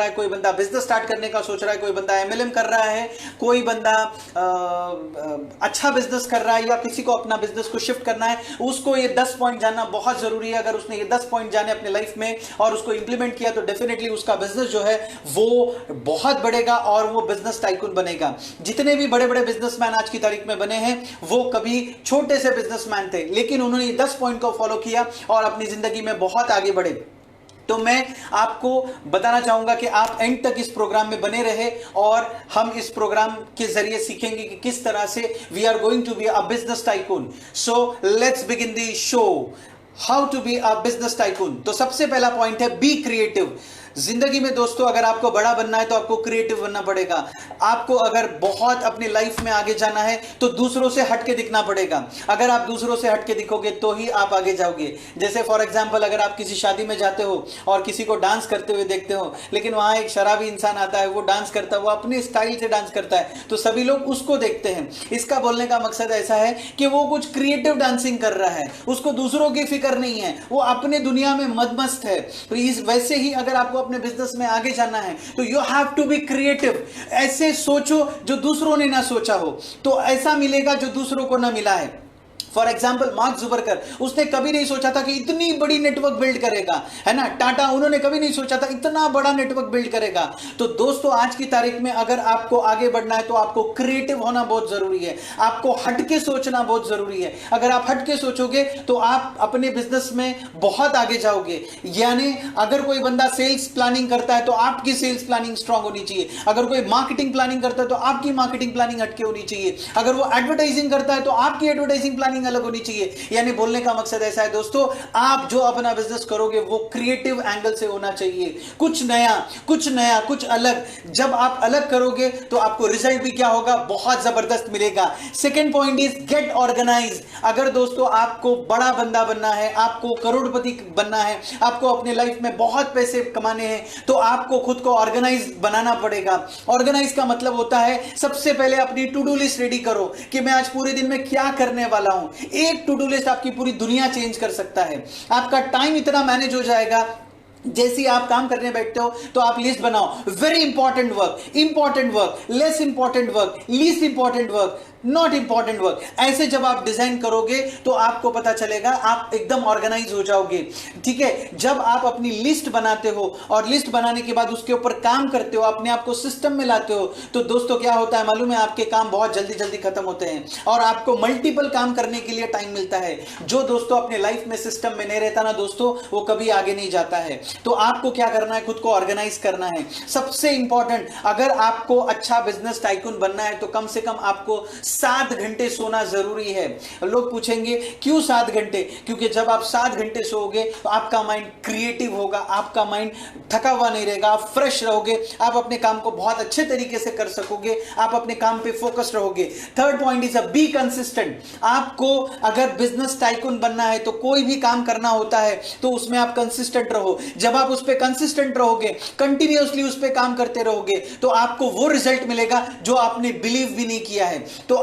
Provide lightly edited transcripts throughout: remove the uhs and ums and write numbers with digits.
रहा है, कोई बंदा बिजनेस स्टार्ट करने का सोच रहा है, कोई बंदा एमएलएम कर रहा है, कोई बंदा अच्छा बिजनेस कर रहा है या किसी को अपना बिजनेस को शिफ्ट करना है, उसको ये 10 पॉइंट जानना बहुत जरूरी है। अगर उसने ये 10 पॉइंट जाने अपने लाइफ में और उसको इंप्लीमेंट किया तो डेफिनेटली उसका बिजनेस जो है वो बहुत बढ़ेगा और वो बिजनेस टाइकून बनेगा। जितने भी बड़े बड़े बिजनेसमैन आज की तारीख में बने हैं वो कभी छोटे से बिजनेसमैन थे, लेकिन उन्होंने ये 10 पॉइंट को फॉलो किया और अपनी जिंदगी में बहुत आगे बढ़े। तो मैं आपको बताना चाहूंगा कि आप एंड तक इस प्रोग्राम में बने रहे और हम इस प्रोग्राम के जरिए सीखेंगे कि किस तरह से we are going to be a business tycoon. So let's begin the show, how to be a business tycoon. तो सबसे पहला पॉइंट है बी क्रिएटिव। जिंदगी में दोस्तों अगर आपको बड़ा बनना है तो आपको क्रिएटिव बनना पड़ेगा। आपको अगर बहुत अपनी लाइफ में आगे जाना है तो दूसरों से हटके दिखना पड़ेगा। अगर आप दूसरों से हटके दिखोगे तो ही आप आगे जाओगे। जैसे फॉर एग्जांपल अगर आप किसी शादी में जाते हो और किसी को डांस करते हुए देखते हो, लेकिन वहां एक शराबी इंसान आता है, वो डांस करता है, वो अपने स्टाइल से डांस करता है, तो सभी लोग उसको देखते हैं। इसका बोलने का मकसद ऐसा है कि वो कुछ क्रिएटिव डांसिंग कर रहा है, उसको दूसरों की फिक्र नहीं है, वो अपने दुनिया में मदमस्त है। तो इस वैसे ही अगर आपको अपने बिजनेस में आगे जाना है तो you have to be creative. ऐसे सोचो जो दूसरों ने ना सोचा हो, तो ऐसा मिलेगा जो दूसरों को ना मिला है। फॉर एग्जाम्पल मार्क जुबरकर, उसने कभी नहीं सोचा था कि इतनी बड़ी नेटवर्क बिल्ड करेगा, है ना। टाटा, उन्होंने कभी नहीं सोचा था इतना बड़ा नेटवर्क बिल्ड करेगा। तो दोस्तों आज की तारीख में अगर आपको आगे बढ़ना है तो आपको क्रिएटिव होना बहुत जरूरी है, आपको हटके सोचना बहुत जरूरी है। अगर आप हटके सोचोगे तो आप अपने बिजनेस में बहुत आगे जाओगे। यानी अगर कोई बंदा सेल्स प्लानिंग करता है तो आपकी सेल्स प्लानिंग स्ट्रांग होनी चाहिए। अगर कोई मार्केटिंग प्लानिंग करता है तो आपकी मार्केटिंग प्लानिंग हटके होनी चाहिए। अगर वो एडवर्टाइजिंग करता है तो आपकी एडवर्टाइजिंग प्लानिंग अलग होनी चाहिए। यानी बोलने का मकसद ऐसा है दोस्तों, आप जो अपना बिजनेस करोगे वो क्रिएटिव एंगल से होना चाहिए, कुछ नया कुछ अलग। जब आप अलग करोगे तो आपको रिजल्ट भी क्या होगा, बहुत जबरदस्त मिलेगा। Second point is get organize. अगर दोस्तों आपको बड़ा बंदा बनना है, आपको करोड़पति बनना है, आपको अपने लाइफ में बहुत पैसे कमाने हैं, तो आपको खुद को ऑर्गेनाइज बनाना पड़ेगा। ऑर्गेनाइज का मतलब होता है सबसे पहले अपनी टू डू लिस्ट रेडी करो कि मैं आज पूरे दिन में क्या करने वाला हूं। एक टू डू लिस्ट आपकी पूरी दुनिया चेंज कर सकता है। आपका टाइम इतना मैनेज हो जाएगा, जैसे आप काम करने बैठते हो तो आप लिस्ट बनाओ, very important work, less important work, least important work, not important work. ऐसे जब आप डिजाइन करोगे तो आपको पता चलेगा, आप एकदम ऑर्गेनाइज हो जाओगे। ठीक है, जब आप अपनी लिस्ट बनाते हो और लिस्ट बनाने के बाद उसके ऊपर काम करते हो, अपने आप को सिस्टम में लाते हो, तो दोस्तों क्या होता है मालूम है, आपके काम बहुत जल्दी जल्दी खत्म होते हैं और आपको मल्टीपल काम करने के लिए टाइम मिलता है। जो दोस्तों अपने लाइफ में सिस्टम में नहीं रहता ना दोस्तों, वो कभी आगे नहीं जाता है। तो आपको क्या करना है, खुद को ऑर्गेनाइज करना है। सबसे इंपॉर्टेंट, अगर आपको अच्छा बिजनेस टाइकून बनना है तो कम से कम आपको 7 घंटे सोना जरूरी है। लोग पूछेंगे क्यों 7 घंटे? क्योंकि जब आप 7 घंटे सोओगे तो आपका माइंड क्रिएटिव होगा, आपका माइंड थका हुआ नहीं रहेगा, आप फ्रेश रहोगे, आप अपने काम को बहुत अच्छे तरीके से कर सकोगे, आप अपने काम पे फोकस रहोगे। Third point is be consistent. आपको अगर बिजनेस टाइकून बनना है तो कोई भी काम करना होता है तो उसमें आप कंसिस्टेंट रहो। जब आप उस पर कंसिस्टेंट रहोगे, कंटिन्यूअसली उस पर काम करते रहोगे, तो आपको वो रिजल्ट मिलेगा जो आपने बिलीव भी नहीं किया है। तो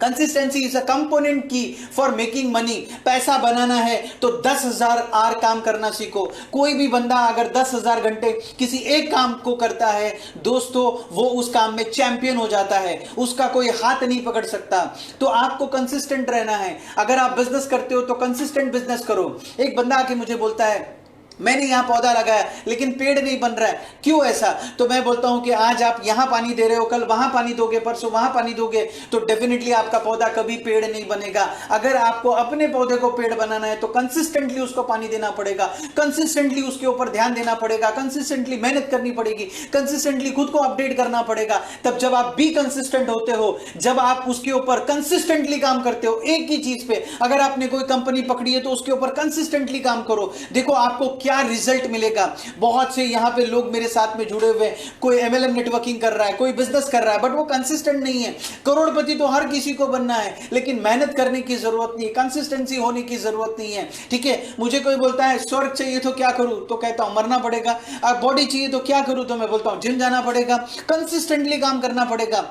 कंसिस्टेंसी इज अ कंपोनेंट की फॉर मेकिंग मनी। पैसा बनाना है तो 10,000 आवर काम करना सीखो। कोई भी बंदा अगर 10,000 घंटे किसी एक काम को करता है दोस्तों, वो उस काम में चैंपियन हो जाता है, उसका कोई हाथ नहीं पकड़ सकता। तो आपको कंसिस्टेंट रहना है। अगर आप बिजनेस करते हो तो कंसिस्टेंट बिजनेस करो। एक बंदा आके मुझे बोलता है मैंने यहां पौधा लगाया लेकिन पेड़ नहीं बन रहा है, क्यों ऐसा? तो मैं बोलता हूं कि आज आप यहां पानी दे रहे हो, कल वहां पानी दोगे, परसों वहां पानी दोगे, तो डेफिनेटली आपका पौधा कभी पेड़ नहीं बनेगा। अगर आपको अपने पौधे को पेड़ बनाना है तो कंसिस्टेंटली उसको पानी देना पड़ेगा, कंसिस्टेंटली उसके ऊपर ध्यान देना पड़ेगा, कंसिस्टेंटली मेहनत करनी पड़ेगी, कंसिस्टेंटली खुद को अपडेट करना पड़ेगा। तब जब आप भी कंसिस्टेंट होते हो, जब आप उसके ऊपर कंसिस्टेंटली काम करते हो एक ही चीज पे, अगर आपने कोई कंपनी पकड़ी है तो उसके ऊपर कंसिस्टेंटली काम करो, देखो आपको क्या रिजल्ट मिलेगा। बहुत से यहां पे लोग मेरे साथ में जुड़े हुए, कोई एमएलएम नेटवर्किंग कर रहा है, कोई बिजनेस कर रहा है, बट वो कंसिस्टेंट नहीं है। करोड़पति तो हर किसी को बनना है, लेकिन मेहनत करने की जरूरत नहीं है, कंसिस्टेंसी होने की जरूरत नहीं है। ठीक है, मुझे कोई बोलता है स्वर्ग चाहिए तो क्या करूं, तो कहता हूं मरना पड़ेगा। अब बॉडी चाहिए तो क्या करूं, तो मैं बोलता हूं जिम जाना पड़ेगा, कंसिस्टेंटली काम करना पड़ेगा।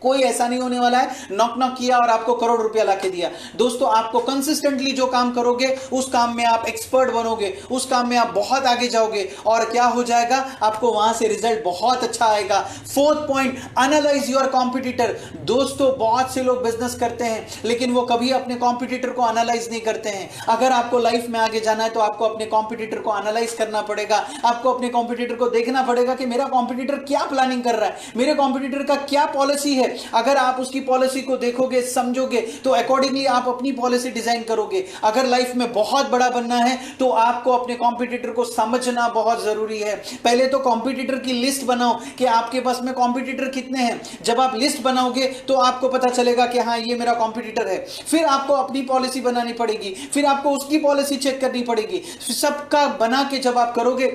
कोई ऐसा नहीं होने वाला है नॉक नॉक किया और आपको करोड़ रुपया लाके दिया। दोस्तों आपको कंसिस्टेंटली जो काम करोगे उस काम में आप एक्सपर्ट बनोगे, उस काम में आप बहुत आगे जाओगे और क्या हो जाएगा, आपको वहां से रिजल्ट बहुत अच्छा आएगा। Fourth point, analyse your competitor. दोस्तों बहुत से लोग बिजनेस करते हैं लेकिन वो कभी अपने कॉम्पिटिटर को एनालाइज नहीं करते हैं। अगर आपको लाइफ में आगे जाना है तो आपको अपने कॉम्पिटिटर को एनालाइज करना पड़ेगा। आपको अपने कॉम्पिटिटर को देखना पड़ेगा कि मेरा कॉम्पिटिटर क्या प्लानिंग कर रहा है, मेरे कॉम्पिटिटर का क्या पॉलिसी है। अगर आप उसकी पॉलिसी को देखोगे, समझोगे, तो अकॉर्डिंगली आप अपनी पॉलिसी डिजाइन करोगे। अगर लाइफ में बहुत बड़ा बनना है तो आपको अपने कॉम्पिटिटर को समझना बहुत जरूरी है। पहले तो कॉम्पिटिटर की लिस्ट बनाओ कि आपके पास में कॉम्पिटिटर कितने हैं। जब आप लिस्ट बनाओगे तो आपको पता चलेगा कि हाँ ये मेरा कॉम्पिटिटर है। फिर आपको अपनी पॉलिसी बनानी पड़ेगी, फिर आपको उसकी पॉलिसी चेक करनी पड़ेगी। सबका बना के जब आप करोगे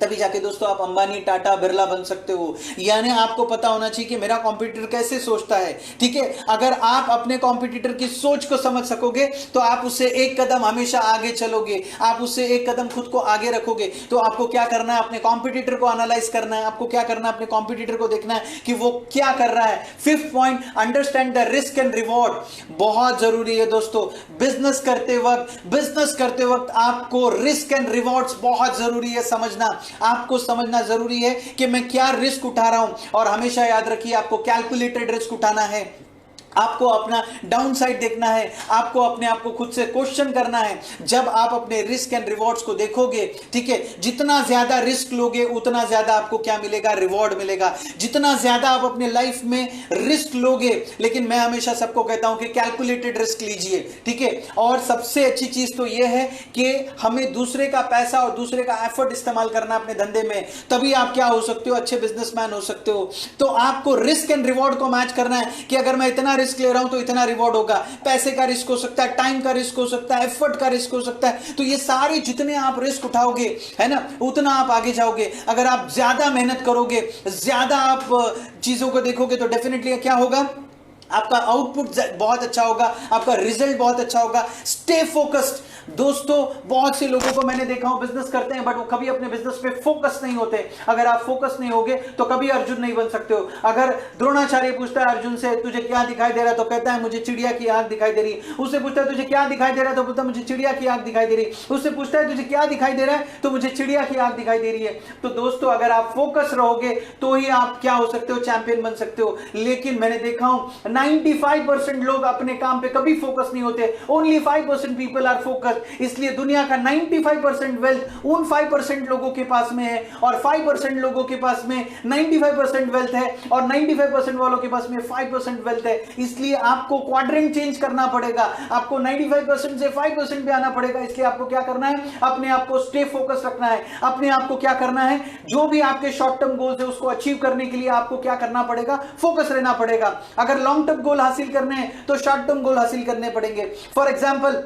तभी जाके दोस्तों आप अंबानी, टाटा, बिरला बन सकते हो। यानी आपको पता होना चाहिए कि मेरा कॉम्पिटिटर कैसे सोचता है। ठीक है, अगर आप अपने कॉम्पिटिटर की सोच को समझ सकोगे तो आप उससे एक कदम हमेशा आगे चलोगे, आप उससे एक कदम खुद को आगे रखोगे। तो आपको क्या करना है, अपने कॉम्पिटिटर को एनालाइज करना है। आपको क्या करना है, अपने कॉम्पिटिटर को देखना है कि वो क्या कर रहा है। Fifth point, understand the risk and reward. बहुत जरूरी है दोस्तों, बिजनेस करते वक्त आपको रिस्क एंड रिवॉर्ड्स बहुत जरूरी है समझना। आपको समझना जरूरी है कि मैं क्या रिस्क उठा रहा हूं, और हमेशा याद रखिए आपको कैलकुलेटेड रिस्क उठाना है। आपको अपना डाउन साइड देखना है, आपको अपने आप को खुद से क्वेश्चन करना है। जब आप अपने रिस्क एंड रिवॉर्ड्स को देखोगे, ठीक है, जितना ज्यादा रिस्क लोगे उतना ज्यादा आपको क्या मिलेगा, रिवॉर्ड मिलेगा। जितना ज्यादा आप अपने लाइफ में रिस्क लोगे, लेकिन मैं हमेशा सबको कहता हूं कि कैलकुलेटेड रिस्क लीजिए। ठीक है, और सबसे अच्छी चीज तो यह है कि हमें दूसरे का पैसा और दूसरे का एफर्ट इस्तेमाल करना अपने धंधे में, तभी आप क्या हो सकते हो, अच्छे बिजनेसमैन हो सकते हो। तो आपको रिस्क एंड रिवॉर्ड को मैच करना है कि अगर मैं इतना रिस्क ले रहा हूं तो इतना रिवॉर्ड होगा। पैसे का रिस्क हो सकता है, टाइम का रिस्क हो सकता है, एफर्ट का रिस्क हो सकता है। तो ये सारे जितने आप रिस्क उठाओगे, है ना, उतना आप आगे जाओगे। अगर आप ज्यादा मेहनत करोगे, ज्यादा आप चीजों को देखोगे तो डेफिनेटली क्या होगा, आपका आउटपुट बहुत अच्छा होगा, आपका रिजल्ट बहुत अच्छा होगा। Stay focused. दोस्तों बहुत से लोगों को मैंने देखा हूं बिजनेस करते हैं बट वो कभी अपने बिजनेस पे फोकस नहीं होते। अगर आप फोकस नहीं होगे तो कभी अर्जुन नहीं बन सकते हो। अगर द्रोणाचार्य पूछता है अर्जुन से तुझे क्या दिखाई दे रहा है, तो कहता है मुझे चिड़िया की आंख दिखाई दे रही। उससे पूछता है तुझे क्या दिखाई दे रहा है, तो बोलता है मुझे चिड़िया की आंख दिखाई दे रही। उससे पूछता है तुझे क्या दिखाई दे रहा है, तो मुझे चिड़िया की आंख दिखाई दे रही है। तो दोस्तों अगर आप फोकस रहोगे तो ही आप क्या हो सकते हो, चैंपियन बन सकते हो। लेकिन मैंने देखा हूं 95% लोग अपने काम पे कभी फोकस नहीं होते, ओनली 5% पीपल आर फोकस्ड। इसलिए दुनिया का 95% वेल्थ उन 5% लोगों के पास में है, और 5% लोगों के पास में 95% वेल्थ है, और 95% वालों के पास में 5% वेल्थ है। इसलिए आपको क्वाड्रेंट चेंज करना पड़ेगा, आपको 95% से 5% पे आना पड़ेगा। इसलिए आपको क्या करना है, अपने आप को स्टे फोकस रखना है। अपने आप को क्या करना है, जो भी आपके शॉर्ट टर्म गोल्स है उसको अचीव करने के लिए आपको क्या करना पड़ेगा, फोकस रहना पड़ेगा। अगर लॉन्ग टर्म गोल हासिल करने हैं तो शॉर्ट टर्म गोल हासिल करने पड़ेंगे। फॉर एग्जांपल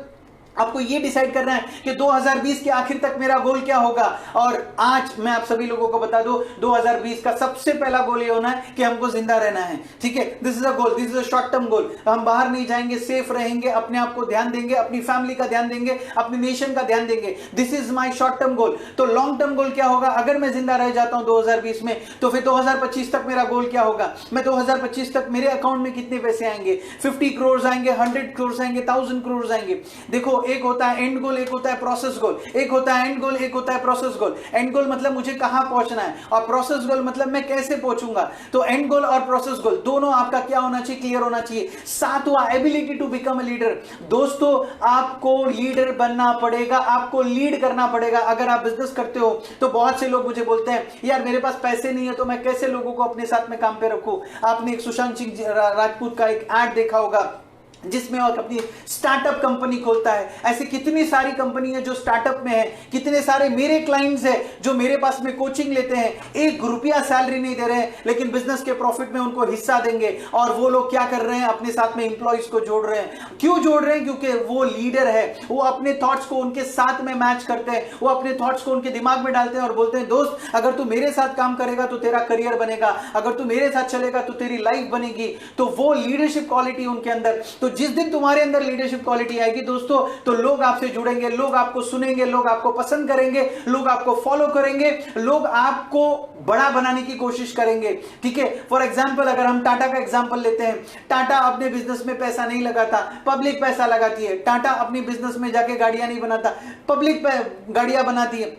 आपको यह डिसाइड करना है कि 2020 के आखिर तक मेरा गोल क्या होगा। और आज मैं आप सभी लोगों को बता दूं 2020 का सबसे पहला गोल ये होना है कि हमको जिंदा रहना है। ठीक है, this is a goal, this is a short term goal. हम बाहर नहीं जाएंगे, सेफ रहेंगे, अपने आप को ध्यान देंगे, अपनी फैमिली का ध्यान देंगे, अपनी नेशन का ध्यान देंगे। This is my short term goal. तो लॉन्ग टर्म गोल क्या होगा, अगर मैं जिंदा रह जाता हूं 2020 में तो फिर 2025 तक मेरा गोल क्या होगा, मैं 2025 तक मेरे अकाउंट में कितने पैसे आएंगे, 50 करोड़ आएंगे, 100 करोड़ आएंगे, 1000 करोड़ आएंगे। देखो एक होता है एंड गोल, एक होता है प्रोसेस गोल। एक होता है एंड गोल, एक होता है प्रोसेस गोल। एंड गोल मतलब मुझे कहां पहुंचना है, और प्रोसेस गोल मतलब मैं कैसे पहुंचूंगा। तो एंड गोल और प्रोसेस गोल दोनों आपका क्या होना चाहिए, क्लियर होना चाहिए। सातवां, ability to become a leader. दोस्तों आपको लीडर बनना पड़ेगा, आपको लीड करना पड़ेगा। अगर आप बिजनेस करते हो तो बहुत से लोग मुझे बोलते हैं यार मेरे पास पैसे नहीं है तो मैं कैसे लोगों को अपने साथ में काम पे रखूं। आपने एक सुशांत सिंह राजपूत का एक एड देखा होगा जिसमें वो अपनी स्टार्टअप कंपनी खोलता है। ऐसे कितनी सारी कंपनी है जो स्टार्टअप में है। कितने सारे मेरे क्लाइंट्स हैं जो मेरे पास में कोचिंग लेते हैं, 1 रुपया सैलरी नहीं दे रहे हैं लेकिन बिजनेस के प्रॉफिट में उनको हिस्सा देंगे। और वो लोग क्या कर रहे हैं, अपने साथ में इंप्लॉइज को जोड़ रहे हैं। क्यों जोड़ रहे हैं, क्योंकि वो लीडर है, वो अपने थॉट्स को उनके साथ में मैच करते हैं, वो अपने थॉट्स को उनके दिमाग में डालते हैं और बोलते हैं दोस्त अगर तू मेरे साथ काम करेगा तो तेरा करियर बनेगा, अगर तू मेरे साथ चलेगा तो तेरी लाइफ बनेगी। तो वो लीडरशिप क्वालिटी उनके अंदर। तो जिस दिन तुम्हारे अंदर लीडरशिप क्वालिटी आएगी दोस्तों, तो लोग आपसे जुड़ेंगे, लोग आपको सुनेंगे, लोग आपको पसंद करेंगे, लोग आपको फॉलो करेंगे, लोग आपको बड़ा बनाने की कोशिश करेंगे। ठीक है, फॉर एग्जांपल अगर हम टाटा का एग्जांपल लेते हैं, टाटा अपने बिजनेस में पैसा नहीं लगाता, पब्लिक पैसा लगाती है। टाटा अपनी बिजनेस में जाके गाड़ियां नहीं बनाता, पब्लिक गाड़ियां बनाती है।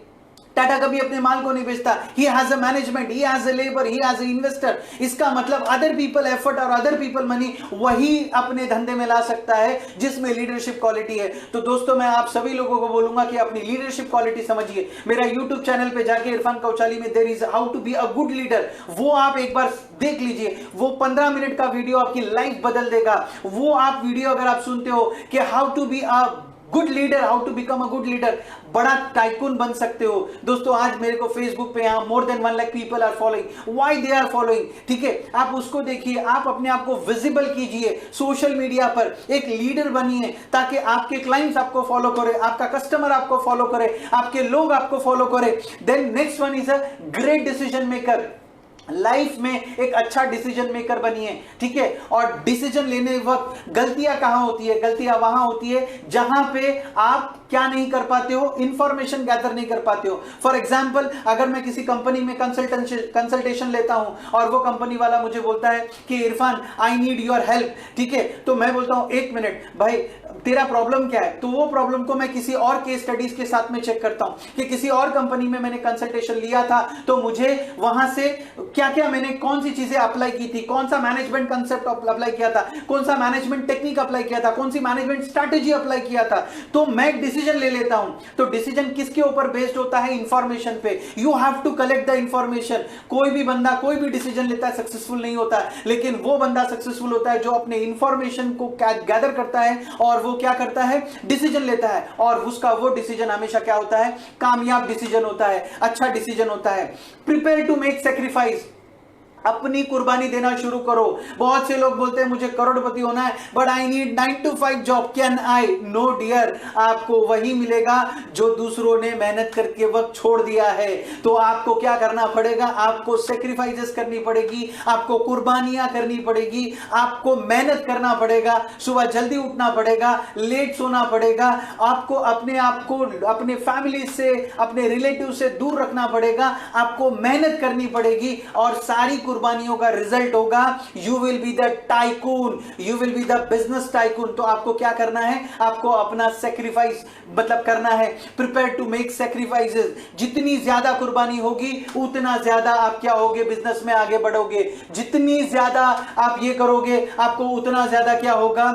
टाटा कभी अपने माल को नहीं बेचता। He has a management, he has a labour, he has a investor. इसका मतलब अदर पीपल एफर्ट और अदर पीपल मनी वही अपने धंधे में ला सकता है जिसमें लीडरशिप क्वालिटी है। तो दोस्तों मैं आप सभी लोगों को बोलूंगा कि अपनी लीडरशिप क्वालिटी समझिए। मेरा यूट्यूब चैनल पे जाके इरफान कौचाली में there is how to be a good leader, वो आप एक बार देख लीजिए। वो 15 मिनट का वीडियो आपकी लाइफ बदल देगा। वो आप वीडियो अगर आप सुनते हो कि how to be a good leader, how to become a good leader, बड़ा टाइकून बन सकते हो। दोस्तों आज मेरे को फेसबुक पे यहां more than 1 lakh people are following. Why they are following? ठीक है, आप उसको देखिए, आप अपने आप को विजिबल कीजिए सोशल मीडिया पर, एक लीडर बनिए ताकि आपके क्लाइंट्स आपको फॉलो करे, आपका कस्टमर आपको फॉलो करे, आपके लोग आपको फॉलो करे। Then next one is a great decision maker. Life में एक अच्छा डिसीजन मेकर बनिए। ठीक है, और डिसीजन लेने वक्त गलतियां कहां होती है? गलतियां वहां होती है जहां पे आप क्या नहीं कर पाते हो, इंफॉर्मेशन गैदर नहीं कर पाते हो। फॉर एग्जांपल अगर मैं किसी कंपनी में कंसल्टेशन लेता हूं और वो कंपनी वाला मुझे बोलता है कि Irfan I need your help, ठीक है, तो मैं बोलता हूं 1 मिनट भाई तेरा प्रॉब्लम क्या है? तो वो प्रॉब्लम को मैं किसी और केस स्टडीज के साथ में चेक करता हूं कि किसी और कंपनी में मैंने कंसल्टेशन लिया था तो मुझे वहां से क्या क्या मैंने कौन सी चीजें अप्लाई की थी, कौन सा मैनेजमेंट कंसेप्ट अप्लाई किया था, कौन सा मैनेजमेंट टेक्निक अप्लाई किया था, कौन सी मैनेजमेंट स्ट्रैटेजी अप्लाई किया था, तो मैं डिसीजन ले लेता हूं। तो डिसीजन किसके ऊपर बेस्ड होता है? इंफॉर्मेशन पे। You have to collect the information. कोई भी बंदा कोई भी डिसीजन लेता है सक्सेसफुल नहीं होता है, लेकिन वो बंदा सक्सेसफुल होता है जो अपने इंफॉर्मेशन को गैदर करता है और वो क्या करता है? डिसीजन लेता है, और उसका वो डिसीजन हमेशा क्या होता है? कामयाब डिसीजन होता है, अच्छा डिसीजन होता है। Prepare to make sacrifice. अपनी कुर्बानी देना शुरू करो। बहुत से लोग बोलते हैं मुझे करोड़पति होना है, but I need 9 to 5 job, can I? No dear, आपको वही मिलेगा जो दूसरों ने मेहनत करके वक्त छोड़ दिया है। तो आपको क्या करना पड़ेगा? आपको सेक्रीफाइसेस करनी पड़ेगी, आपको कुर्बानियां करनी पड़ेगी, आपको मेहनत करना पड़ेगा, सुबह जल्दी उठना पड़ेगा, लेट सोना पड़ेगा, आपको अपने आप को अपने फैमिली से, अपने रिलेटिव से दूर रखना पड़ेगा, आपको मेहनत करनी पड़ेगी, और सारी कुर्बानियों का रिजल्ट होगा you will be the tycoon, you will be the business tycoon. तो आपको क्या करना है? आपको अपना सेक्रीफाइस मतलब करना है। Prepare to make sacrifices. जितनी ज्यादा कुर्बानी होगी उतना ज्यादा आप क्या होगे? बिजनेस में आगे बढ़ोगे। जितनी ज्यादा आप ये करोगे आपको उतना ज्यादा क्या होगा?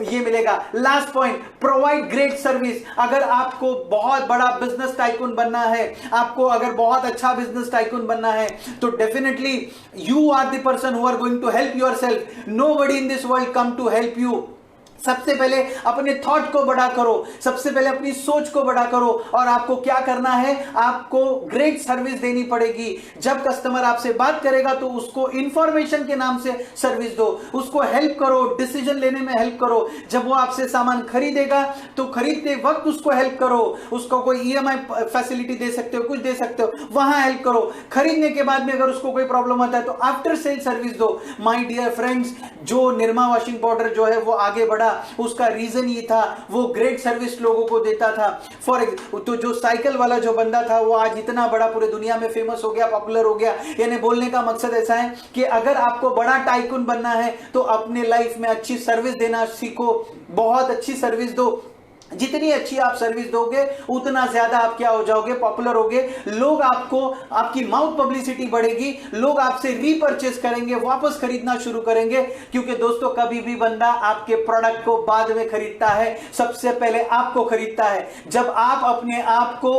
ये मिलेगा। Last point, provide great service. अगर आपको बहुत बड़ा बिजनेस टाइकून बनना है, आपको अगर बहुत अच्छा बिजनेस टाइकून बनना है, तो definitely you are the person who are going to help yourself. Nobody in this world come to help you. सबसे पहले अपने थॉट को बड़ा करो, सबसे पहले अपनी सोच को बड़ा करो, और आपको क्या करना है? आपको ग्रेट सर्विस देनी पड़ेगी। जब कस्टमर आपसे बात करेगा तो उसको इंफॉर्मेशन के नाम से सर्विस दो, उसको हेल्प करो, डिसीजन लेने में हेल्प करो। जब वो आपसे सामान खरीदेगा तो खरीदते वक्त उसको हेल्प करो, उसको कोई ईएमआई फैसिलिटी दे सकते हो, कुछ दे सकते हो, वहां हेल्प करो। खरीदने के बाद में अगर उसको कोई प्रॉब्लम आता है तो आफ्टर सेल सर्विस दो। माय डियर फ्रेंड्स, जो निरमा वॉशिंग पाउडर जो है वो आगे बढ़ा, उसका रीजन ये था वो ग्रेट सर्विस लोगों को देता था। तो जो साइकिल वाला जो बंदा था वो आज इतना बड़ा पूरे दुनिया में फेमस हो गया, पॉपुलर हो गया। यानी बोलने का मकसद ऐसा है कि अगर आपको बड़ा टाइकून बनना है तो अपने लाइफ में अच्छी सर्विस देना सीखो, बहुत अच्छी सर्विस दो। जितनी अच्छी आप सर्विस दोगे उतना ज्यादा आप क्या हो जाओगे? पॉपुलर होगे। लोग आपको, आपकी माउथ पब्लिसिटी बढ़ेगी, लोग आपसे रीपरचेस करेंगे, वापस खरीदना शुरू करेंगे। क्योंकि दोस्तों कभी भी बंदा आपके प्रोडक्ट को बाद में खरीदता है, सबसे पहले आपको खरीदता है। जब आप अपने आप को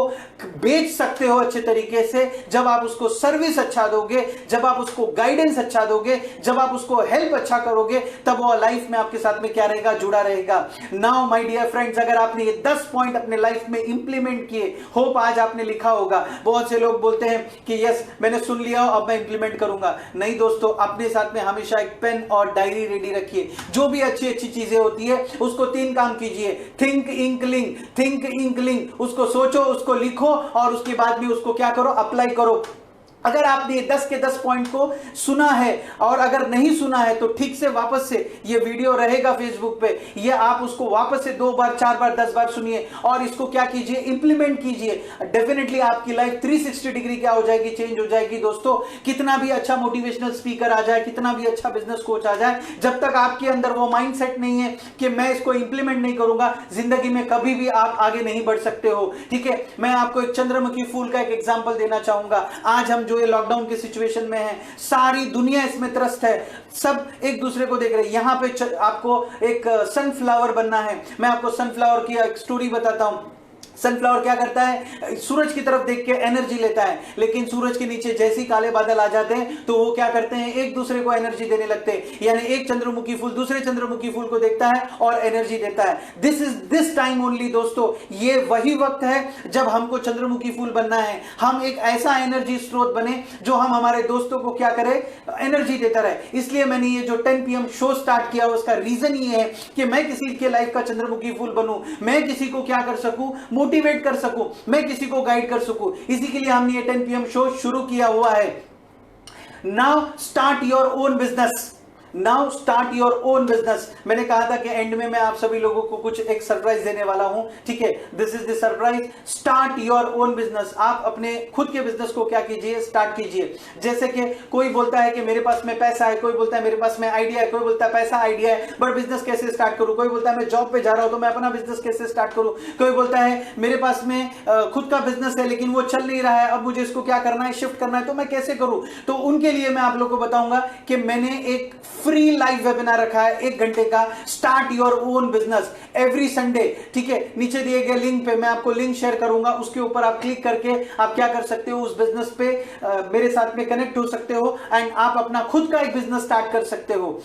बेच सकते हो अच्छे तरीके से, जब आप उसको सर्विस अच्छा दोगे, जब आप उसको गाइडेंस अच्छा दोगे, जब आप उसको हेल्प अच्छा करोगे, तब वो लाइफ में आपके साथ में क्या रहेगा? जुड़ा रहेगा। नाउ माय डियर फ्रेंड्स, अगर आपने ये 10 पॉइंट अपने लाइफ में इंप्लीमेंट किए, होप आज आपने लिखा होगा। बहुत से लोग बोलते हैं कि यस मैंने सुन लिया, अब मैं इंप्लीमेंट करूंगा। नहीं दोस्तों, अपने साथ में हमेशा एक पेन और डायरी रेडी रखिए। जो भी अच्छी अच्छी चीजें होती है उसको 3 काम कीजिए। थिंक इंकलिंग, थिंक इंकलिंग, उसको सोचो, उसको लिखो, और उसके बाद में उसको क्या करो? अप्लाई करो। अगर आपने 10 के 10 पॉइंट को सुना है और अगर नहीं सुना है तो ठीक से वापस से ये वीडियो रहेगा फेसबुक पे, ये आप उसको वापस से 2 बार 4 बार 10 बार सुनिए और इसको क्या कीजिए, इंप्लीमेंट कीजिए। डेफिनेटली आपकी लाइफ 360 डिग्री क्या हो जाएगी, चेंज हो जाएगी। दोस्तों, कितना भी अच्छा मोटिवेशनल स्पीकर आ जाए, कितना भी अच्छा बिजनेस कोच आ जाए, जब तक आपके अंदर वो माइंडसेट नहीं है कि मैं इसको इंप्लीमेंट नहीं करूंगा, जिंदगी में कभी भी आप आगे नहीं बढ़ सकते हो। ठीक है, मैं आपको एक चंद्रमुखी फूल का एक एग्जांपल देना चाहूंगा। आज हम जो ये लॉकडाउन की सिचुएशन में है, सारी दुनिया इसमें त्रस्त है, सब एक दूसरे को देख रहे हैं। यहां पे आपको एक सनफ्लावर बनना है। मैं आपको सनफ्लावर की एक स्टोरी बताता हूं। सनफ्लावर क्या करता है, सूरज की तरफ देख के एनर्जी लेता है, लेकिन सूरज के नीचे जैसे ही काले बादल आ जाते हैं तो वो क्या करते हैं, एक दूसरे को एनर्जी देने लगते हैं। यानी एक चंद्रमुखी फूल दूसरे चंद्रमुखी फूल को देखता है और एनर्जी देता है। दिस टाइम ओनली दोस्तों, ये वही वक्त है जब हमको चंद्रमुखी फूल बनना है। हम एक ऐसा एनर्जी स्रोत बने जो हम हमारे दोस्तों को क्या करें, एनर्जी देता रहे। इसलिए मैंने ये जो 10 PM शो स्टार्ट किया, उसका रीजन ये है कि मैं किसी के लाइफ का चंद्रमुखी फूल बनूं, मैं किसी को क्या कर सकूं, मोटिवेट कर सकूं, मैं किसी को गाइड कर सकूं। इसी के लिए हमने ये 10 PM शो शुरू किया हुआ है। Now start your own business, now start your own business. मैंने कहा था कि एंड में मैं आप सभी लोगों को कुछ एक सरप्राइज देने वाला हूं। ठीक है, this is the surprise. Start your own business. आप अपने खुद के बिजनेस को क्या कीजिए, स्टार्ट कीजिए। जैसे कि कोई बोलता है कि मेरे पास में पैसा है, कोई बोलता है मेरे पास में आइडिया है, कोई बोलता है पैसा आइडिया है, बट बिजनेस कैसे स्टार्ट करूं। कोई बोलता है मैं जॉब पे जा रहा हूं तो मैं अपना बिजनेस कैसे स्टार्ट करूं। कोई बोलता है मेरे पास में खुद का बिजनेस है लेकिन वो चल नहीं रहा है, अब मुझे इसको क्या करना है, शिफ्ट करना है, तो मैं कैसे करूं। तो उनके लिए मैं आप लोगों को बताऊंगा कि मैंने एक फ्री लाइव वेबिनार रखा है 1 घंटे का, start your own business, every Sunday. ठीक है, नीचे दिए गए लिंक पे मैं आपको लिंक शेयर करूंगा, उसके ऊपर आप क्लिक करके आप क्या कर सकते हो, उस बिजनेस पे मेरे साथ में कनेक्ट हो सकते हो एंड आप अपना खुद का एक बिजनेस स्टार्ट कर सकते हो।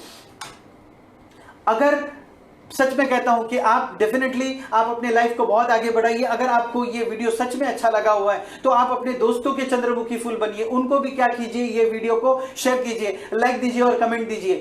अगर सच में कहता हूं कि आप डेफिनेटली आप अपने लाइफ को बहुत आगे बढ़ाइए। अगर आपको ये वीडियो सच में अच्छा लगा हुआ है तो आप अपने दोस्तों के चंद्रमुखी फूल बनिए, उनको भी क्या कीजिए, ये वीडियो को शेयर कीजिए, लाइक दीजिए और कमेंट दीजिए।